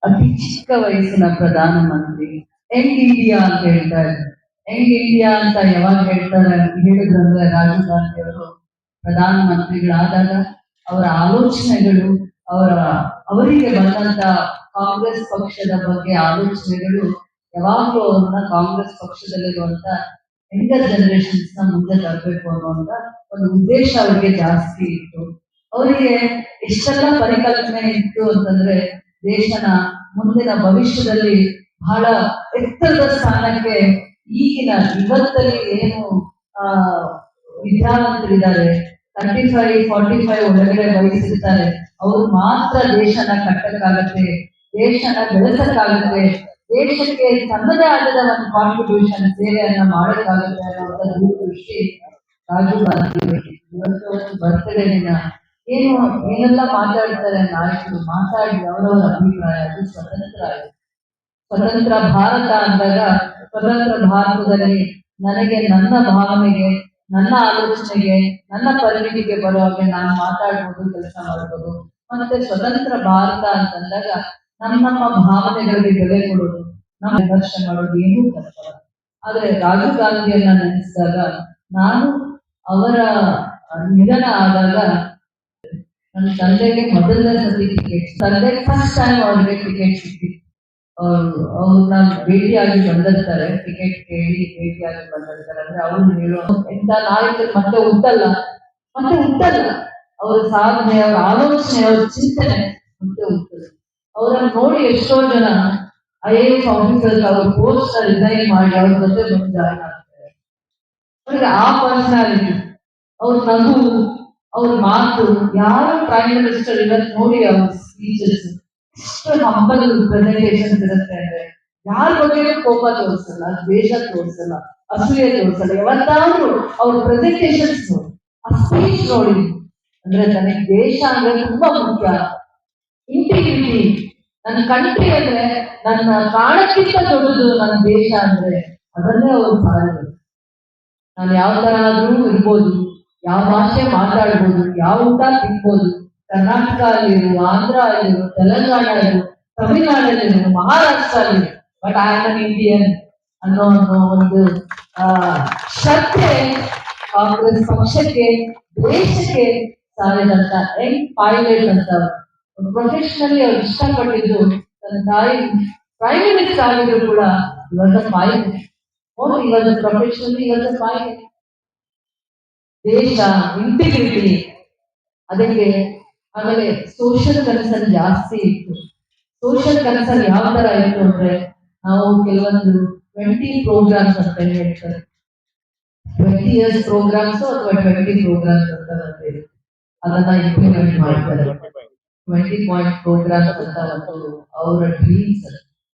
ಅತಿ ಚಿಕ್ಕ ವಯಸ್ಸಿನ ಪ್ರಧಾನಮಂತ್ರಿ. ಯಂಗ್ ಇಂಡಿಯಾ ಅಂತ ಹೇಳ್ತಾರೆ. ಯಂಗ್ ಇಂಡಿಯಾ ಅಂತ ಯಾವಾಗ ಹೇಳಿದ್ರಂದ್ರೆ ರಾಜೀವ್ ಗಾಂಧಿ ಅವರು ಪ್ರಧಾನಮಂತ್ರಿಗಳಾದಾಗ ಅವರ ಆಲೋಚನೆಗಳು, ಅವರಿಗೆ ಬಂದಂತ ಕಾಂಗ್ರೆಸ್ ಪಕ್ಷದ ಬಗ್ಗೆ ಆಲೋಚನೆಗಳು ಯಾವಾಗಲೂ ಅವ್ರನ್ನ ಕಾಂಗ್ರೆಸ್ ಪಕ್ಷದಲ್ಲಿರುವಂತ ಯಂಗರ್ ಜನರೇಷನ್ಸ್ ನ ಮುಂದೆ ತರಬೇಕು ಅನ್ನುವಂತ ಒಂದು ಉದ್ದೇಶ ಅವರಿಗೆ ಜಾಸ್ತಿ ಇತ್ತು. ಅವರಿಗೆ ಎಷ್ಟೆಲ್ಲ ಪರಿಕಲ್ಪನೆ ಇತ್ತು ಅಂತಂದ್ರೆ ದೇಶನ ಮುಂದಿನ ಭವಿಷ್ಯದಲ್ಲಿ ಬಹಳ ಎತ್ತರದ ಸ್ಥಾನಕ್ಕೆ ಇವತ್ತಲ್ಲಿ ಏನು ವಿದ್ಯಾವಂತರಿದ್ದಾರೆ, 35-45 ಒಳಗಡೆ ವಯಸ್ಸಿರ್ತಾರೆ, ಅವ್ರು ಮಾತ್ರ ದೇಶನ ಕಟ್ಟಕ್ಕಾಗತ್ತೆ, ದೇಶನ ಬೆಳೆಸಕ್ಕಾಗತ್ತೆ, ದೇಶಕ್ಕೆ ತನ್ನದೇ ಆದ ಒಂದು ಕಾಂಟ್ರಿಬ್ಯೂಷನ್ ಸೇವೆಯನ್ನ ಮಾಡಕ್ಕಾಗತ್ತೆ ಅನ್ನೋ ದೂರದೃಷ್ಟಿ ರಾಜೀವ್ ಗಾಂಧಿ. ಇವತ್ತು ಒಂದು ಬರ್ತ್ಡೇ ದಿನ ಏನೆಲ್ಲ ಮಾತಾಡ್ತಾರೆ ನಾಯಕರು, ಮಾತಾಡಿ ಅವರವರ ಅಭಿಪ್ರಾಯ. ಅದು ಸ್ವತಂತ್ರ ಭಾರತ ಅಂದಾಗ ಸ್ವತಂತ್ರ ಭಾರತದಲ್ಲಿ ನನಗೆ ನನ್ನ ಭಾವನೆಗೆ, ನನ್ನ ಆಲೋಚನೆಗೆ, ನನ್ನ ಪರಿಣಿತಿಗೆ ಬರೋ ಹಾಗೆ ನಾನು ಮಾತಾಡ್ಬೋದು, ಕೆಲಸ ಮಾಡ್ಬೋದು. ಮತ್ತೆ ಸ್ವತಂತ್ರ ಭಾರತ ಅಂತಂದಾಗ ನಮ್ಮ ಭಾವನೆಗಳಿಗೆ ಬೆಲೆ ಕೊಡೋದು, ನಮ್ಮ ವಿಮರ್ಶೆ ಮಾಡೋದು ಏನೂ ಕಷ್ಟವಲ್ಲ. ಆದ್ರೆ ರಾಜೀವ್ ಗಾಂಧಿಯನ್ನ ನೆನೆಸಿದಾಗ ನಾನು ಅವರ ನಿಧನ ಆದಾಗ ನನ್ನ ತಂದೆಗೆ ಮೊದಲನೇ ಸತಿ ಟಿಕೆಟ್, ತಂದೆಗೆ ಫಸ್ಟ್ ಟೈಮ್ ಅವ್ರಿಗೆ ಟಿಕೆಟ್ ಸಿಕ್ಕಿತ್ತು. ಅವ್ರನ್ನ ಭೇಟಿಯಾಗಿ ಬಂದಿರ್ತಾರೆ, ಟಿಕೆಟ್ ಕೇಳಿ ಭೇಟಿಯಾಗಿ ಬಂದಿರ್ತಾರೆ. ಅಂದ್ರೆ ಅವ್ರು ಹೇಳೋ ಎಂತ ನಾಯಕರು ಮತ್ತೆ ಹುಟ್ಟಲ್ಲ, ಅವರ ಸಾಧನೆ, ಅವರ ಆಲೋಚನೆ, ಅವರ ಚಿಂತನೆ ಮತ್ತೆ ಹುಟ್ಟಲ್ಲ. ಅವರನ್ನು ನೋಡಿ ಎಷ್ಟೋ ಜನ IAS ಆಫೀಸರ್ಸ್ ಅವ್ರ ಪೋಸ್ಟ್ ರಿಸೈನ್ ಮಾಡಿ ಅವ್ರ ಜೊತೆ ಬಂದು ಜಾಯ್ನ್ ಆಗ್ತಾರೆ. ಅವ್ರಿಗೆ ಆ ಪರ್ಸನಾಲಿಟಿ, ಅವ್ರ ನಗು, ಅವ್ರ ಮಾತು, ಯಾರು ಪ್ರೈಮ್ ಮಿನಿಸ್ಟರ್ ಇವತ್ತು ನೋಡಿ ಅವ್ರ ಸ್ಪೀಚಸ್ ಎಷ್ಟು ಹಂಬಲ್ ಪ್ರೆಸೆಂಟೇಷನ್ ಇರುತ್ತೆ ಅಂದ್ರೆ ಯಾರ ಬಗ್ಗೆ ಕೋಪ ತೋರಿಸಲ್ಲ, ದ್ವೇಷ ತೋರಿಸಲ್ಲ, ಅಸೂಯೆ ತೋರಿಸಲ್ಲ. ಯಾವತ್ತಾದ್ರೂ ಅವ್ರ ಪ್ರೆಸೆಂಟೇಷನ್ಸ್ ನೋಡಿ, ಆ ಸ್ಪೀಚ್ ನೋಡಿ ಅಂದ್ರೆ ನನಗೆ ದೇಶ ಅಂದ್ರೆ ತುಂಬಾ ಮುಖ್ಯ, ಇಂಟಿಗ್ರಿಟಿ, ನನ್ನ ಕಂಟ್ರಿ ಅಂದ್ರೆ ನನ್ನ ಪ್ರಾಣಕ್ಕಿಂತ ದೊಡ್ಡದು ನನ್ನ ದೇಶ ಅಂದ್ರೆ ಅದನ್ನೇ ಅವರು ಸಾರಿದ್ರು. ನಾನು ಯಾವ ತರ ಆದ್ರೂ ಇರ್ಬೋದು, ಯಾವ ಭಾಷೆ ಮಾತಾಡ್ಬೋದು, ಯಾವ ಊಟ ತಿನ್ಬೋದು, ಕರ್ನಾಟಕ ಅಲ್ಲಿರು, ಆಂಧ್ರ ಅಲ್ಲಿರು, ತೆಲಂಗಾಣ ಅಲ್ಲಿರು, ತಮಿಳುನಾಡಲ್ಲಿರು, ಮಹಾರಾಷ್ಟ್ರ ಅಲ್ಲಿರು, but I am an Indian ಅನ್ನೋ ಒಂದು ಶ್ರದ್ಧೆ ಕಾಂಗ್ರೆಸ್ ಪಕ್ಷಕ್ಕೆ, ದೇಶಕ್ಕೆ ಸಾರಿದಂತ ಯಂಗ್ ಪೈಲಟ್ ಅಂತ ಪ್ರೊಫೆಷನಲಿ ಅವ್ರು ಇಷ್ಟಪಟ್ಟಿದ್ದು. ತನ್ನ ತಾಯಿ ಪ್ರೈಮ್ ಮಿನಿಸ್ಟರ್ ಆಗಿದ್ರು ಕೂಡ ಇವಾಗ ಪೈಲಟ್, ಇವಾಗ ಪ್ರೊಫೆಷನಲಿ ಇವಾಗ ಪೈಲಟ್. ದೇಶ, ಇಂಟಿಗ್ರಿಟಿ, ಅದಕ್ಕೆ ಆಮೇಲೆ ಸೋಷಿಯಲ್ ಕನ್ಸರ್ನ್ ಜಾಸ್ತಿ ಇತ್ತು. ಸೋಷಿಯಲ್ ಕನ್ಸರ್ನ್ ಯಾವ ತರ ಇತ್ತು ಅಂದ್ರೆ ನಾವು ಕೆಲವೊಂದು 20 ಪ್ರೋಗ್ರಾಮ್ಸ್ ಅಂತ ಹೇಳ್ತಾರೆ, 20 years ಪ್ರೋಗ್ರಾಮ್ಸ್ ಅಥವಾ 20 ಪ್ರೋಗ್ರಾಮ್ಸ್ ಅಂತ ಹೇಳ್ತಾರೆ, ಅದನ್ನ ಇಂಪ್ಲಿಮೆಂಟ್ ಮಾಡ್ತಾರೆ. 20 ಪಾಯಿಂಟ್ ಪ್ರೋಗ್ರಾಮ್ಸ್ ಅಂತ ಒಂದು ಅವರ ಡ್ರೀಮ್ಸ್,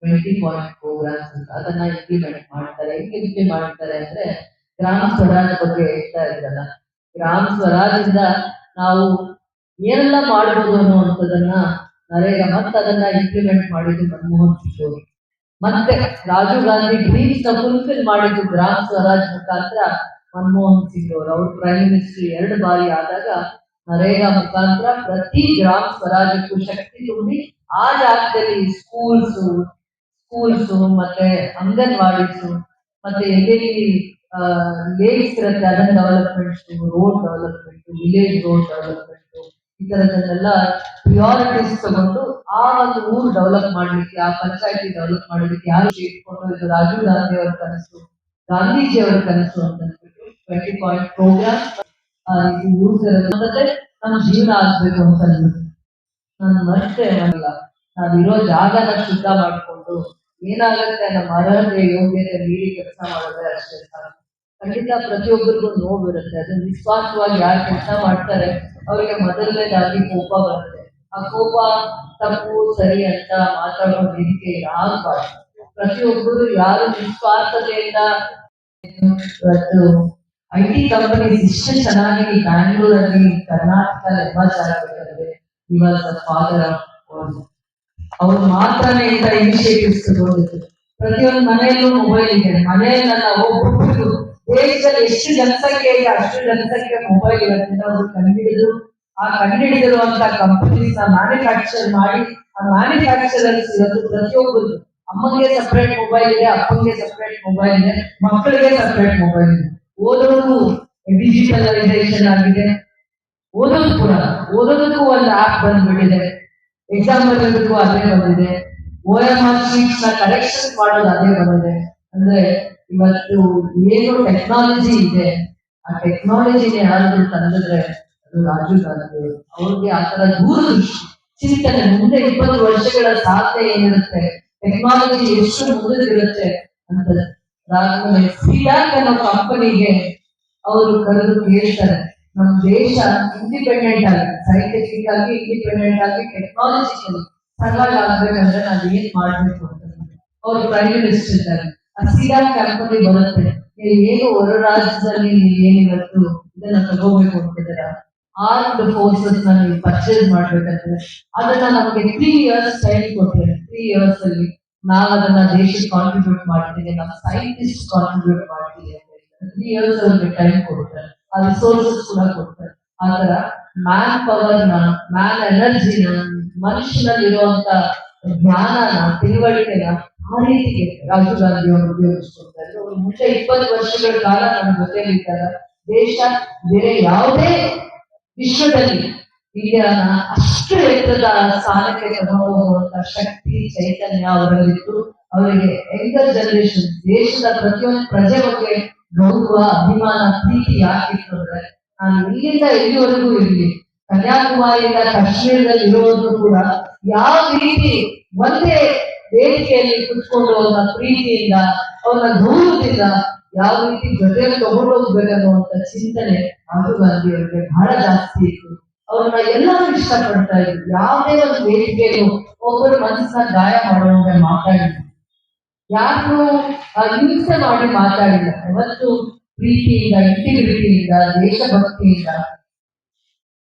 20 ಪಾಯಿಂಟ್ ಪ್ರೋಗ್ರಾಮ್ಸ್ ಅಂತ ಅದನ್ನ ಇಂಪ್ಲಿಮೆಂಟ್ ಮಾಡ್ತಾರೆ. ಹೆಂಗೆ ಇಂಪ್ಲಿಮೆಂಟ್ ಮಾಡ್ತಾರೆ ಅಂದ್ರೆ ಗ್ರಾಮ ಸ್ವರಾಜ್ ಬಗ್ಗೆ ಹೇಳ್ತಾ ಇದ್ದಲ್ಲ, ಗ್ರಾಮ ಸ್ವರಾಜ್ಯಿಂದ ನಾವು ಏನೆಲ್ಲ ಮಾಡ್ಬೋದು ಅನ್ನುವಂಥದ್ದನ್ನ ನರೇಗಾ ಮತ್ತೆ ಅದನ್ನ ಇಂಪ್ಲಿಮೆಂಟ್ ಮಾಡಿದ್ದು ಮನಮೋಹನ್ ಸಿಂಗ್. ಮತ್ತೆ ರಾಜೀವ್ ಗಾಂಧಿ ಡ್ರೀಮ್ಸ್ ನ ಫುಲ್ಫಿಲ್ ಮಾಡಿದ್ದು ಗ್ರಾಮ ಸ್ವರಾಜ್ ಮುಖಾಂತರ ಮನಮೋಹನ್ ಸಿಂಗ್ ಅವರು. ಅವ್ರು ಪ್ರೈಮ್ ಮಿನಿಸ್ಟರ್ 2 ಬಾರಿ ಆದಾಗ ನರೇಗಾ ಮುಖಾಂತರ ಪ್ರತಿ ಗ್ರಾಮ ಸ್ವರಾಜ್ಯಕ್ಕೂ ಶಕ್ತಿ ತುಂಬಿ ಆ ಜಾಗದಲ್ಲಿ ಸ್ಕೂಲ್ಸ್ ಮತ್ತೆ ಅಂಗನವಾಡೀಸು ಮತ್ತೆ ಎಲ್ಲೆಲ್ಲಿ ಲೇಕ್ಸ್ ಇರುತ್ತೆ ಅದನ್ನ developments, road development, village road development, ಈ ತರದನ್ನೆಲ್ಲ ಪ್ರಿಯಾರಿಟೀಸ್ ತಗೊಂಡು ಆ ಒಂದು ಊರು ಡೆವಲಪ್ ಮಾಡ್ಲಿಕ್ಕೆ, ಆ ಪಂಚಾಯತಿ ಡೆವಲಪ್ ಮಾಡೋದಕ್ಕೆ ಯಾರು ಇಟ್ಕೊಂಡು ಇದು ರಾಜೀವ್ ಗಾಂಧಿ ಅವರ ಕನಸು, ಗಾಂಧೀಜಿ ಅವರ ಕನಸು ಅಂತ ಅಂದ್ಬಿಟ್ಟು 20 ಪಾಯಿಂಟ್ ಪ್ರೋಗ್ರಾಮ್ ನಮ್ಮ ಜೀವನ ಆಗ್ಬೇಕು ಅಂತ ಅಂದ್ಬಿಟ್ಟು ನಾನು ಮತ್ತೆ ಅಲ್ಲ, ನಾವಿರೋ ಜಾಗನ ಶುದ್ಧ ಮಾಡ್ಕೊಂಡು ಏನಾಗುತ್ತೆ ನಮ್ಮ ಅರ್ಹತೆ ಯೋಗ್ಯತೆ ಮೀರಿ ಕೆಲಸ ಮಾಡಿದ್ರೆ ಅಷ್ಟೇ ಸಾಕು. ಖಂಡಿತ ಪ್ರತಿಯೊಬ್ಬರಿಗೂ ನೋವಿರುತ್ತೆ, ಅದನ್ನ ನಿಸ್ವಾರ್ಥವಾಗಿ ಯಾರು ಕೆಲಸ ಮಾಡ್ತಾರೆ ಅವ್ರಿಗೆ ಮೊದಲನೇದಾಗಿ ಕೋಪ ಬರುತ್ತೆ. ಆ ಕೋಪ ತಪ್ಪು ಸರಿ ಅಂತ ಮಾತಾಡೋ ರೀತಿಗೆ ಆಗಬಾರ್ದು. ಪ್ರತಿಯೊಬ್ಬರು ಯಾರು ನಿಸ್ವಾರ್ಥತೆಯಿಂದ ಇವತ್ತು IT ಕಂಪನೀಸ್ ಇಷ್ಟು ಚೆನ್ನಾಗಿ ಬ್ಯಾಂಗ್ಳೂರಲ್ಲಿ ಕರ್ನಾಟಕ ಲೆಕ್ಕಾಚಾರ ಬೇಕಾದ್ರೆ ಇವಾಗ ಫಾದರ್ ಆಫ್ ಅವ್ರು ಮಾತ್ರನೇ ಇಂಥ ಇನಿಷಿಯೇಟಿವ್ಸ್ ತಗೊಂಡಿದ್ರು. ಪ್ರತಿಯೊಂದು ಮನೆಯಲ್ಲೂ ಮೊಬೈಲ್ ಇದೆ, ಮನೆಯಲ್ಲ ಒಬ್ಬೊಬ್ಬರು ದೇಶದಲ್ಲಿ ಎಷ್ಟು ಜನಸಂಖ್ಯೆ ಇದೆ ಅಷ್ಟು ಜನಸಂಖ್ಯೆ ಮೊಬೈಲ್ ಇರೋದ್ರಿಂದ ಅವರು ಕಂಡುಹಿಡಿದು ಆ ಕಂಡುಹಿಡಿದಿರುವಂತ ಕಂಪನೀಸ್ ಮ್ಯಾನುಫ್ಯಾಕ್ಚರ್ ಮಾಡಿ ಆ ಮ್ಯಾನುಫ್ಯಾಕ್ಚರರ್ಸ್ ಇವತ್ತು ಪ್ರತಿಯೊಬ್ಬರು ಅಮ್ಮಂಗೆ ಸಪರೇಟ್ ಮೊಬೈಲ್ ಇದೆ, ಅಪ್ಪಂಗೆ ಸಪರೇಟ್ ಮೊಬೈಲ್ ಇದೆ, ಮಕ್ಕಳಿಗೆ ಸಪರೇಟ್ ಮೊಬೈಲ್ ಇದೆ. ಓದೋದು ಡಿಜಿಟಲೈಸೇಷನ್ ಆಗಿದೆ. ಓದೋದಕ್ಕೂ ಒಂದು ಆಪ್ ಬಂದ್ಬಿಟ್ಟಿದೆ. ಎಕ್ಸಾಮ್ ಬರೆಯೋದಕ್ಕೂ ಅದೇ ಬಂದಿದೆ. OMR ಶೀಟ್ಸ್ ನ ಕರೆಕ್ಷನ್ ಮಾಡೋದು ಅದೇ ಬಂದಿದೆ. ಅಂದ್ರೆ ಇವತ್ತು ಏನು ಟೆಕ್ನಾಲಜಿ ಇದೆ, ಆ ಟೆಕ್ನಾಲಜಿನ ಯಾರಾದ್ರೂ ತಂದಿದ್ರೆ ಅದು ರಾಜೀವ್ ಗಾಂಧಿ ಅವ್ರಿಗೆ ಆ ತರ ದೂರದೃಷ್ಟಿ ಚಿಂತನೆ, ಮುಂದೆ 20 ವರ್ಷಗಳ ಸಾಧನೆ ಏನಿರುತ್ತೆ, ಟೆಕ್ನಾಲಜಿ ಎಷ್ಟು ಮುಂದಿರುತ್ತೆ ಅಂತ ಸಿಡಾಕ್ ಅನ್ನೋ ಕಂಪನಿಗೆ ಅವರು ಕರೆದು ಕೇಳ್ತಾರೆ, ನಮ್ಮ ದೇಶ ಇಂಡಿಪೆಂಡೆಂಟ್ ಆಗಿ, ಸೈಂಟಿಫಿಕ್ ಆಗಿ ಇಂಡಿಪೆಂಡೆಂಟ್ ಆಗಿ, ಟೆಕ್ನಾಲಜಿಕಲಿ ಸರ್ವೈವ್ ಆಗ್ಬೇಕಂದ್ರೆ ನಾವ್ ಏನ್ ಮಾಡ್ಬೇಕು ಅಂತ ಅವ್ರು ಪ್ರೈಮ್ ಮಿನಿಸ್ಟರ್ ಇದ್ದಾರೆ. ಆ ಸಿಡಾಕ್ ಕಂಪನಿ ಬರುತ್ತೆ, ಏನು ಹೊರ ರಾಜ್ಯದಲ್ಲಿ ನೀವು ಏನಿವತ್ತು ಇದನ್ನ ತಗೋಬೇಕು ಅಂತಿದ್ದೀರಾ, ಆರ್ಮ್ಡ್ ಫೋರ್ಸಸ್ ನ ನೀವು ಪರ್ಚೇಸ್ ಮಾಡ್ಬೇಕಂದ್ರೆ ಅದನ್ನ ನಮಗೆ 3 years ಟೈಮ್ ಕೊಟ್ಟಿದ್ದಾರೆ. 3 years ಅಲ್ಲಿ ನಾವು ಅದನ್ನ ದೇಶಕ್ಕೆ ಕಾಂಟ್ರಿಬ್ಯೂಟ್ ಮಾಡ್ತೀವಿ, ನಮ್ಮ ಸೈಂಟಿಸ್ಟ್ ಕಾಂಟ್ರಿಬ್ಯೂಟ್ ಮಾಡ್ತೀವಿ ಅಂತ 3 years ಅವ್ರಿಗೆ ಟೈಮ್ ಕೊಡ್ತಾರೆ. ಆ ರಿಸೋರ್ಸಸ್ ಕೂಡ ಕೊಡ್ತಾರೆ. ಆತರ ಮ್ಯಾನ್ ಪವರ್ ನ, ಮ್ಯಾನ್ ಎನರ್ಜಿನ, ಮನುಷ್ಯನಲ್ಲಿರುವಂತ ಜ್ಞಾನನ, ತಿಳುವಳಿಕೆನ ಆ ರೀತಿಗೆ ರಾಜೀವ್ ಗಾಂಧಿ ಅವರು ಉಪಯೋಗಿಸ್ಕೊಡ್ತಾರೆ. ಅವರು ಮುಂದೆ 20 ವರ್ಷಗಳ ಕಾಲ ನಮ್ಮ ಜೊತೆಲಿದ್ದಾಗ ದೇಶ ಬೇರೆ ಯಾವುದೇ ವಿಶ್ವದಲ್ಲಿ ಇಂಡಿಯಾನ ಅಷ್ಟು ಎತ್ತರದ ಸ್ಥಾನಕ್ಕೆ ತಗೊಂಡು ಹೋಗುವಂತ ಶಕ್ತಿ, ಚೈತನ್ಯ ಅವರಲ್ಲಿತ್ತು. ಅವರಿಗೆ ಯಂಗರ್ ಜನರೇಷನ್, ದೇಶದ ಪ್ರತಿಯೊಂದು ಪ್ರಜೆ ಬಗ್ಗೆ ಗೌರವ, ಅಭಿಮಾನ, ಪ್ರೀತಿ ಯಾಕಿತ್ತು ಅಂದ್ರೆ, ನಾನು ಇಲ್ಲಿಂದ ಎಲ್ಲಿವರೆಗೂ ಇರಲಿ, ಕನ್ಯಾಕುಮಾರಿಯಿಂದ ಕಾಶ್ಮೀರದಲ್ಲಿ ಇರೋದು ಕೂಡ ಯಾವ ರೀತಿ ಒಂದೇ ವೇದಿಕೆಯಲ್ಲಿ ಕುತ್ಕೊಂಡು ಅವರ ಪ್ರೀತಿಯಿಂದ, ಅವರ ಗೌರವದಿಂದ ಯಾವ ರೀತಿ ಜೊತೆಯಲ್ಲಿ ತಗೊಂಡು ಹೋಗ್ಬೇಕನ್ನುವಂತ ಚಿಂತನೆ ರಾಜೀವ್ ಗಾಂಧಿ ಅವರಿಗೆ ಬಹಳ ಜಾಸ್ತಿ ಇತ್ತು. ಅವ್ರನ್ನ ಎಲ್ಲರೂ ಇಷ್ಟಪಡ್ತಾ ಇದ್ರು. ಯಾವುದೇ ಒಂದು ವೇದಿಕೆಯಲ್ಲೂ ಒಬ್ಬರು ಮನಸ್ಸನ್ನ ಗಾಯ ಮಾಡುವಂತೆ ಮಾತಾಡಿದ್ರು, ಯಾರು ಹಿಂಸೆ ಮಾಡಿ ಮಾತಾಡಿಲ್ಲ. ಯಾವತ್ತು ಪ್ರೀತಿಯಿಂದ, ಇಂಟಿಗ್ರಿಟಿಯಿಂದ, ದೇಶಭಕ್ತಿಯಿಂದ,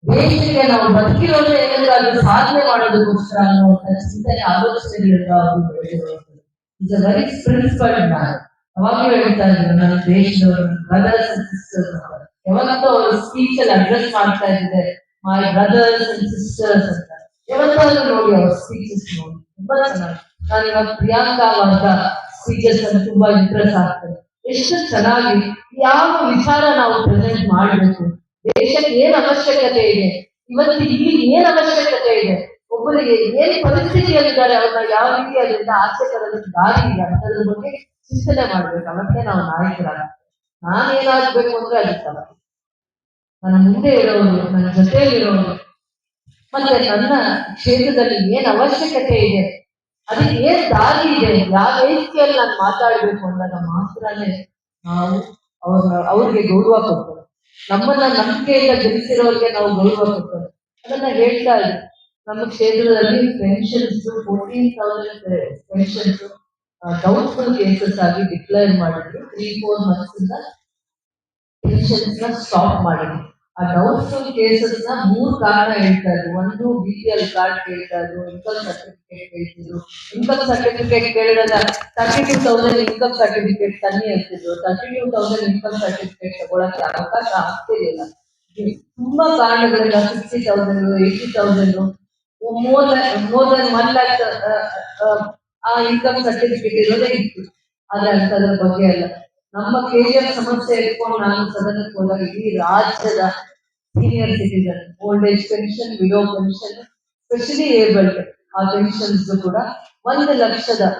ದೇಶಕ್ಕೆ ನಾವು ಬದುಕಿರೋದೇ ಏನಂದ್ರೆ ಅದು ಸಾಧನೆ ಮಾಡೋದಕ್ಕೋಸ್ಕರ ಅನ್ನುವಂತ ಚಿಂತನೆ, ಆಲೋಚನೆಗಳಿಂದ ಅವರು ಬೆಳೆದಿರುವಂಥದ್ದು. Is a very principled man. ಅವಾಗಲೂ ಹೇಳ್ತಾ ಇದ್ರು, ನನ್ನ ದೇಶದವರು, ಬ್ರದರ್ಸ್ ಅಂಡ್ ಸಿಸ್ಟರ್ಸ್ ಅಂತ. ಯಾವತ್ತೂ ಅವರು ಸ್ಪೀಚ್ ಅಲ್ಲಿ ಅಡ್ರೆಸ್ ಮಾಡ್ತಾ ಇದ್ದಿದೆ ಮೈ ಬ್ರದರ್ಸ್ ಅಂಡ್ ಸಿಸ್ಟರ್ಸ್ ಅಂತ. ಯಾವತ್ತಾದ್ರೂ ನೋಡಿ ಅವ್ರ ಸ್ಪೀಚಸ್ ನೋಡಿ, ತುಂಬಾ ಚೆನ್ನಾಗಿ. ನಾನು ಇವಾಗ ಪ್ರಿಯಾಂಕಾ ಅವರ ಸ್ಪೀಚಸ್ ಅಲ್ಲಿ ತುಂಬಾ ಇಂಟ್ರೆಸ್ಟ್ ಆಗ್ತದೆ. ಎಷ್ಟು ಚೆನ್ನಾಗಿ ಯಾವ ವಿಚಾರ ನಾವು ಪ್ರೆಸೆಂಟ್ ಮಾಡಬೇಕು, ದೇಶಕ್ಕೆ ಏನ್ ಅವಶ್ಯಕತೆ ಇದೆ, ಇವತ್ತು ಇಲ್ಲಿ ಏನ್ ಅವಶ್ಯಕತೆ ಇದೆ, ಒಬ್ಬರಿಗೆ ಏನ್ ಪರಿಸ್ಥಿತಿಯಲ್ಲಿದ್ದಾರೆ, ಅವ್ರನ್ನ ಯಾವ ರೀತಿ ಅದರಿಂದ ಆಚೆ ತರೋದಕ್ಕೆ ದಾರಿ ಇದೆ ಅನ್ನೋದ್ರ ಬಗ್ಗೆ ಚಿಂತನೆ ಮಾಡ್ಬೇಕು. ಅವತ್ತೇ ನಾವು ನಾಯಕರಾಗ್ತೇವೆ. ನಾನೇನಾಗ್ಬೇಕು ಅಂದ್ರೆ ಅದಕ್ಕಲ್ಲ, ನನ್ನ ಮುಂದೆ ಇರೋರು, ನನ್ನ ಜೊತೆಯಲ್ಲಿರೋರು, ಮತ್ತೆ ನನ್ನ ಕ್ಷೇತ್ರದಲ್ಲಿ ಏನ್ ಅವಶ್ಯಕತೆ ಇದೆ, ಅದಕ್ಕೆ ಏನ್ ದಾರಿ ಇದೆ, ಯಾವ ವೇದಿಕೆಯಲ್ಲಿ ನಾನು ಮಾತಾಡ್ಬೇಕು ಅಂದಾಗ ಮಾತ್ರನೇ ನಾವು ಅವ್ರಿಗೆ ಗೌರವ ಕೊಡ್ತೇವೆ. ನಮ್ಮನ್ನ ನಂಬಿಕೆಯಿಂದ ಗೆಲ್ಲಿಸಿರೋರಿಗೆ ನಾವು ಗೌರವ ಕೊಡ್ತೇವೆ. ಅದನ್ನ ಹೇಳ್ತಾ ಇದ್ವಿ. ನಮ್ಮ ಕ್ಷೇತ್ರದಲ್ಲಿ ಪೆನ್ಷನ್ಸ್ 14,000 ಪೆನ್ಷನ್ಸ್ ಡೌಟ್ಫುಲ್ ಕೇಸಸ್ ಆಗಿ ಡಿಕ್ಲೇರ್ ಮಾಡಿದ್ರು. 3-4 months ಇಂದ ಪೆನ್ಷನ್ಸ್ ನ ಸ್ಟಾಪ್ ಮಾಡಿದ್ರು. ಆ ಡೌಟ್ಫುಲ್ ಕೇಸಸ್ ನ 3 ಕಾರಣ ಹೇಳ್ತಾ ಇದ್ರು. ಒಂದು BPL ಕಾರ್ಡ್ ಕೇಳ್ತಾ ಇದ್ರು, ಇನ್ಕಮ್ ಸರ್ಟಿಫಿಕೇಟ್ ಕೇಳ್ತಿದ್ರು. ಇನ್ಕಮ್ ಸರ್ಟಿಫಿಕೇಟ್ ಕೇಳಿದಾಗ 32,000 ಇನ್ಕಮ್ ಸರ್ಟಿಫಿಕೇಟ್ ತನ್ನಿ ಅಂತಿದ್ರು. 32,000 ಇನ್ಕಮ್ ಸರ್ಟಿಫಿಕೇಟ್ ತಗೊಳಕ್ಕೆ ಅವಕಾಶ ಆಗ್ತಿರ್ಲಿಲ್ಲ. ತುಂಬಾ ಕಾರಣಗಳಿಂದ 60,000, 80,000, ಮೋರ್ ದನ್ 1 lakh ಆ ಇನ್ಕಮ್ ಸರ್ಟಿಫಿಕೇಟ್ ಇರೋದೇ ಇತ್ತು. ಆದ್ರೆ ಅಂತದ್ರ ಬಗ್ಗೆ ಅಲ್ಲ. ನಮ್ಮ KGF ಸಮಸ್ಯೆ ಇಟ್ಕೊಂಡು ನಾನು ಸದನಕ್ಕೆ ಹೋದಾಗ ಇಡೀ ರಾಜ್ಯದ senior citizen, old age pension, widow pension, specially abled ಆ ಪೆನ್ಷನ್ಸ್ ಕೂಡ 1,20,000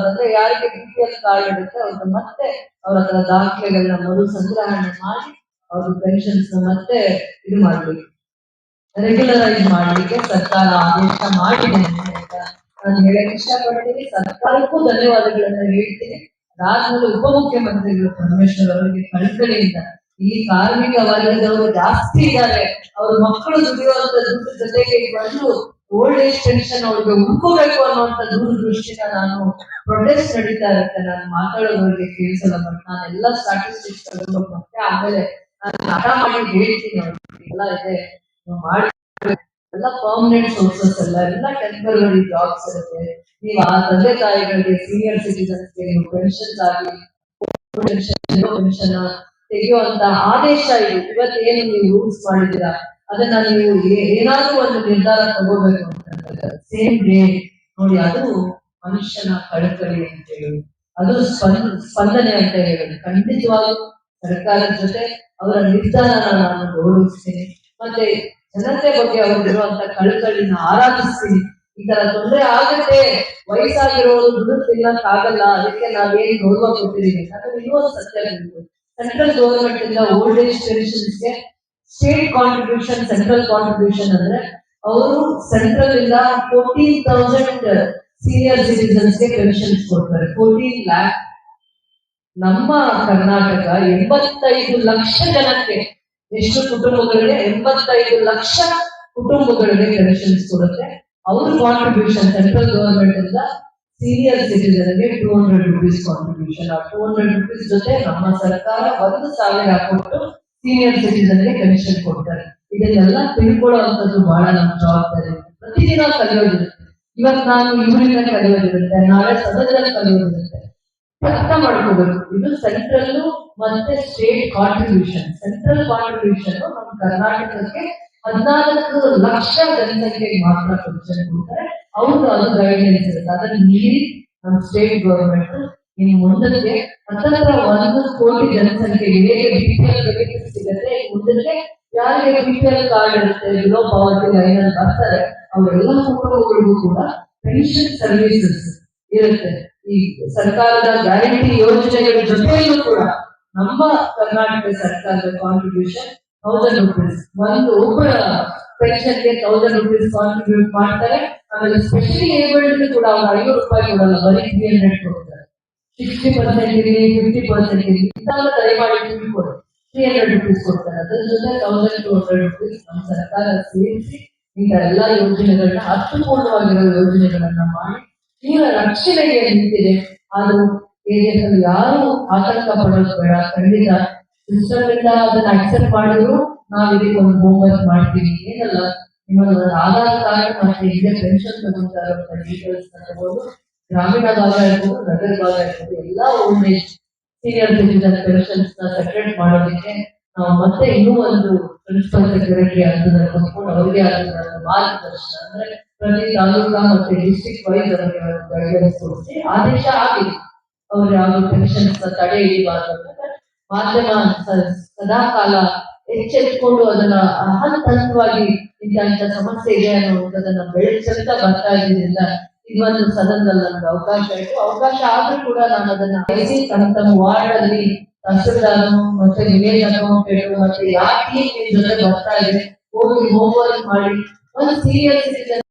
ಅಂದ್ರೆ ಯಾರಿಗೆ BPL ಕಾರ್ಡ್ ಇರುತ್ತೆ ಅವ್ರಿಗೆ ಮತ್ತೆ ಅವ್ರ ಹತ್ರ ದಾಖಲೆಗಳನ್ನ ಮರು ಸಂಗ್ರಹಣೆ ಮಾಡಿ ಅವ್ರ ಪೆನ್ಷನ್ಸ್ ಮತ್ತೆ ಇದು ಮಾಡ್ಬೇಕು, ರೆಗ್ಯುಲರೈಸ್ ಮಾಡ್ಲಿಕ್ಕೆ ಸರ್ಕಾರ ಆದೇಶ ಮಾಡಿದೆ ಅಂತ ನಾನು ಹೇಳಕ್ ಇಷ್ಟಪಡ್ತೀನಿ. ಸರ್ಕಾರಕ್ಕೂ ಧನ್ಯವಾದಗಳನ್ನ ಹೇಳ್ತೀನಿ. ಅದಾದ್ಮೇಲೆ ಉಪಮುಖ್ಯಮಂತ್ರಿಗಳು ಪರಮೇಶ್ವರ್ ಅವರಿಗೆ ಕಳಕಳಿಯಿಂದ, ಈ ಕಾರ್ಮಿಕ ವರ್ಗದವರು ಜಾಸ್ತಿ ಇದ್ದಾರೆ, ಅವ್ರ ಮಕ್ಕಳು ದುಡಿಯುವಂತ ದುಡ್ಡು ಜೊತೆಗೆ ಬಂದು ಓಲ್ಡ್ ಏಜ್ ಪೆನ್ಷನ್ ಅವ್ರಿಗೆ ಉಳ್ಕೋಬೇಕು ಅನ್ನುವಂತ ದೂರದೃಷ್ಟಿನ ನಾನು ಪ್ರೊಟೆಸ್ಟ್ ನಡೀತಾ ಇರುತ್ತೆ. ನಾನು ಮಾತಾಡೋದವ್ರಿಗೆ ಕೇಳಿಸಲ್ಲ, ಬಟ್ ನಾನು ಎಲ್ಲ ಸ್ಟಾಟಿಸ್ಟಿಕ್ಸ್ ಮತ್ತೆ ಆಮೇಲೆ ನಾನು ಹಠ ಮಾಡಿ ಹೇಳ್ತೀನಿ ಅವ್ರಿಗೆ ಎಲ್ಲ ಇದೆ ಮಾಡಿ, ಎಲ್ಲ ಪರ್ಮನೆಂಟ್ ಸೋರ್ಸಸ್ ಎಲ್ಲ ಟೆಂಪರರಿ ಜಾಬ್ಸ್ ಇರುತ್ತೆ. ನೀವು ಆ ತಂದೆ ತಾಯಿಗಳಿಗೆ, ಸೀನಿಯರ್ ಸಿಟಿಜನ್ಸ್ಗೆ ನೀವು ಪೆನ್ಷನ್ಸ್ ಆಗಿ ಪೆನ್ಷನ್ ತೆಗೆಯುವಂತ ಆದೇಶ ಇದು. ಇವತ್ತೇನು ನೀವು ರೂಲ್ಸ್ ಮಾಡಿದ್ದೀರಾ ಅದನ್ನ ನೀವು ಏನಾದ್ರೂ ಒಂದು ನಿರ್ಧಾರ ತಗೋಬೇಕು ಅಂತ ಸೇಮ್ ಡೇ ನೋಡಿ, ಅದು ಮನುಷ್ಯನ ಕಳಕಳಿ ಅಂತ ಹೇಳಿ, ಅದು ಸ್ಪಂದನೆ ಅಂತ ಹೇಳಿ. ಖಂಡಿತವಾಗೂ ಸರ್ಕಾರದ ಜೊತೆ ಅವರ ನಿರ್ಧಾರನ ನಾನು ಗೌರವಿಸ್ತೀನಿ, ಮತ್ತೆ ಜನತೆ ಬಗ್ಗೆ ಅವ್ರಿಗಿರುವಂತ ಕಳಕಳಿನ ಆರಾಧಿಸ್ತೀನಿ. ಈ ತರ ತೊಂದರೆ ಆಗುತ್ತೆ, ವಯಸ್ಸಾಗಿರೋರು ದುಡ್ಡು ತಿನ್ನಕ್ಕಾಗಲ್ಲ, ಅದಕ್ಕೆ ನಾವೇನ್ ಗೌರವ ಕೊಟ್ಟಿದ್ದೀವಿ. ಅದು ಇನ್ನೊಂದು ಸತ್ಯ ಬೇಕು. ಸೆಂಟ್ರಲ್ ಗೌರ್ಮೆಂಟ್ ಇಂದ ಓಲ್ಡ್ ಏಜ್ ಪೆನ್ಷನ್ಸ್ಗೆ ಸ್ಟೇಟ್ ಕಾಂಟ್ರಿಬ್ಯೂಷನ್, ಸೆಂಟ್ರಲ್ ಕಾಂಟ್ರಿಬ್ಯೂಷನ್ ಅಂದ್ರೆ ಅವರು ಸೆಂಟ್ರಲ್ ಇಂದ 14,000 ಸೀನಿಯರ್ ಸಿಟಿಸನ್ಸ್ಗೆ ಪೆನ್ಷನ್ಸ್ ಕೊಡ್ತಾರೆ, 14 lakh. ನಮ್ಮ ಕರ್ನಾಟಕ 85 ಲಕ್ಷ ಜನಕ್ಕೆ, ಎಷ್ಟು ಕುಟುಂಬಗಳಿಗೆ? 85 ಲಕ್ಷ ಕುಟುಂಬಗಳಿಗೆ ಪೆನ್ಷನ್ಸ್ ಕೊಡುತ್ತೆ. ಅವ್ರ ಕಾಂಟ್ರಿಬ್ಯೂಷನ್ ಸೆಂಟ್ರಲ್ ಗವರ್ಮೆಂಟ್ ಇಂದ ಸೀನಿಯರ್ ಸಿಟಿಸನ್ಗೆ 200 rupees ಕಾಂಟ್ರಿಬ್ಯೂಷನ್. ಆ 200 rupees ಜೊತೆ ನಮ್ಮ ಸರ್ಕಾರ 1,000 ಕೊಟ್ಟು ಸೀನಿಯರ್ ಸಿಟಿಸನ್ಗೆ ಪೆನ್ಷನ್ ಕೊಡ್ತಾರೆ. ಇದನ್ನೆಲ್ಲ ತಿಳ್ಕೊಳ್ಳುವಂಥದ್ದು ಬಹಳ ನಮ್ಮ ಜವಾಬ್ದಾರಿ. ಪ್ರತಿದಿನ ಕಲಿಯೋದಿರುತ್ತೆ. ಇವತ್ತು ನಾನು ಇವರಿಂದ ಕಲಿಯೋದಿರುತ್ತೆ, ನಾಳೆ ಸದನದಲ್ಲಿ ಕಲಿಯೋದಿರುತ್ತೆ. ಅರ್ಥ ಮಾಡ್ಕೋಬೇಕು, ಇದು ಸೆಂಟ್ರಲ್ ಮತ್ತೆ ಸ್ಟೇಟ್ ಕಾಂಟ್ರಿಬ್ಯೂಷನ್. ಸೆಂಟ್ರಲ್ ಕಾಂಟ್ರಿಬ್ಯೂಷನ್ ನಮ್ಮ ಕರ್ನಾಟಕಕ್ಕೆ 14 ಲಕ್ಷ ಜನಸಂಖ್ಯೆಗೆ ಮಾತ್ರ ಪೆನ್ಷನ್ ಕೊಡ್ತಾರೆ. ಅವ್ರು ಅದು ಗೈಡ್ಲೈನ್ಸ್ ಇರುತ್ತೆ. ಅದನ್ನ ಮೀರಿ ನಮ್ಮ ಸ್ಟೇಟ್ ಗವರ್ಮೆಂಟ್ ಇನ್ನು ಮುಂದಕ್ಕೆ 1 ಕೋಟಿ ಜನಸಂಖ್ಯೆಗೆ ಹೇಗೆ BPL ಬೆನಿಫಿಟ್ ಸಿಗುತ್ತೆ, ಮುಂದಕ್ಕೆ ಯಾರಿಗೆ BPL ಕಾರ್ಡ್ ಇರುತ್ತೆ, ಬಿಲೋ ಪಾವರ್ಟಿ ಲೈನ್ ಅಲ್ಲಿ ಬರ್ತಾರೆ, ಅವರೆಲ್ಲ ಕುಟುಂಬಗಳಿಗೂ ಕೂಡ ಪೆನ್ಷನ್ ಸರ್ವಿಸಸ್ ಇರುತ್ತೆ. ಈ ಸರ್ಕಾರದ ಗ್ಯಾರಂಟಿ ಯೋಜನೆಗಳ ಜೊತೆಯಲ್ಲೂ ಕೂಡ ನಮ್ಮ ಕರ್ನಾಟಕ ಸರ್ಕಾರದ ಕಾಂಟ್ರಿಬ್ಯೂಷನ್ 1,000 rupees. ಒಬ್ಬರ ಪೆನ್ಷನ್ಗೆ 1,000 rupees ಕಾಂಟ್ರಿಬ್ಯೂಟ್ ಮಾಡ್ತಾರೆ. ಆಮೇಲೆ ಸ್ಪೆಷಲಿ ಏಬಲ್ಡ್ ಕೂಡ ಅವ್ರು 500 ರೂಪಾಯಿ ಕೊಡಲ್ಲ, ಬರೀ 300 ಕೊಡ್ತಾರೆ. 60% ಇರಲಿ, 50% ಇರಲಿ, ಇಂಥವೆಲ್ಲ ದಯಮಾಡಿ ತಿಳ್ಕೊಡಿ, 300 rupees ಕೊಡ್ತಾರೆ. ಅದ್ರ ಜೊತೆ 1,200 rupees ನಮ್ಮ ಸರ್ಕಾರ ಸೇರಿಸಿ ಇಂಥ ಎಲ್ಲಾ ಯೋಜನೆಗಳನ್ನ, ಅರ್ಥಪೂರ್ಣವಾಗಿರೋ ಯೋಜನೆಗಳನ್ನ ಮಾಡಿ ಇವರ ರಕ್ಷಣೆಗೆ ನಿಂತಿದೆ. ಅದು ಯಾರು ಆತಂಕ ಪಡೋದು ಬೇಡ. ಖಂಡಿತ ಸಿಸ್ಟಮ್ ಇಂದ ಅದನ್ನ ಅಕ್ಸೆಪ್ಟ್ ಮಾಡಿದ್ರು ನಾವು ಇದಕ್ಕೆ ಒಂದು ಹೋಮ್ವರ್ಕ್ ಮಾಡ್ತೀವಿ. ಏನಲ್ಲ, ನಿಮ್ಮಲ್ಲಿ ಒಂದು ಆಧಾರ್ ಕಾರ್ಡ್ ಮತ್ತೆ ಈಗ ಪೆನ್ಷನ್ ತಗೊಂತಾ ಇರೋ ಡೀಟೇಲ್ಸ್ ತಗೋಬಹುದು. ಗ್ರಾಮೀಣ ಭಾಗ ಇರ್ಬೋದು, ನಗರ ಭಾಗ ಇರ್ಬೋದು, ಎಲ್ಲಾ old age senior citizen pensions ನ ಸೆಪರೇಟ್ ಮಾಡೋದಕ್ಕೆ ನಾವು ಮತ್ತೆ ಇನ್ನೂ ಒಂದು ಪ್ರಿನ್ಸಿಪಲ್ ಸೆಕ್ರೆಟರಿ ಅಂತ ಕೊಟ್ಕೊಂಡು ಅವ್ರಿಗೆ ಆದ ಮಾರ್ಗದರ್ಶನ, ಅಂದ್ರೆ ಪ್ರತಿ ತಾಲೂಕಾ ಮತ್ತೆ ಡಿಸ್ಟ್ರಿಕ್ಟ್ ವೈಸ್ ಅವರಿಗೆ ಗೈಡೆನ್ಸ್ ಕೊಡಿಸಿ ಆದೇಶ ಆಗಿದೆ. ಅವ್ರು ಯಾವ ಪೆನ್ಷನ್ಸ್ ತಡೆ ಹಿಡಿಬಾರ್ದು. ಮಾಧ್ಯಮ ಸದಾ ಕಾಲ ಎಚ್ಚೆತ್ಕೊಂಡು ಅದನ್ನ ಹಂತವಾಗಿ ಇಂಥ ಸಮಸ್ಯೆ ಇದೆ ಅನ್ನೋದನ್ನ ಬೆಳೆಸಲ್ತಾ ಬರ್ತಾ ಇದ್ರಿಂದ ಇದೊಂದು ಸದನದಲ್ಲಿ ನನಗೆ ಅವಕಾಶ ಆಯ್ತು. ಅವಕಾಶ ಆದ್ರೂ ಕೂಡ ನಾನು ಅದನ್ನ ತಮ್ಮ ವಾರ್ಡ್ ಅಲ್ಲಿ ತಹಸೀಲ್ದಾರ್ ಮತ್ತೆ ವಿಲೇಜ್ ಅಕೌಂಟೆಂಟ್ ಮತ್ತೆ ಯಾವ ಟೀಮ್ ಜೊತೆ ಬರ್ತಾ ಇದೆ, ಹೋಗಿ ಹೋಮ್ವರ್ಕ್ ಮಾಡಿ ಒಂದು ಸೀರಿಯಸ್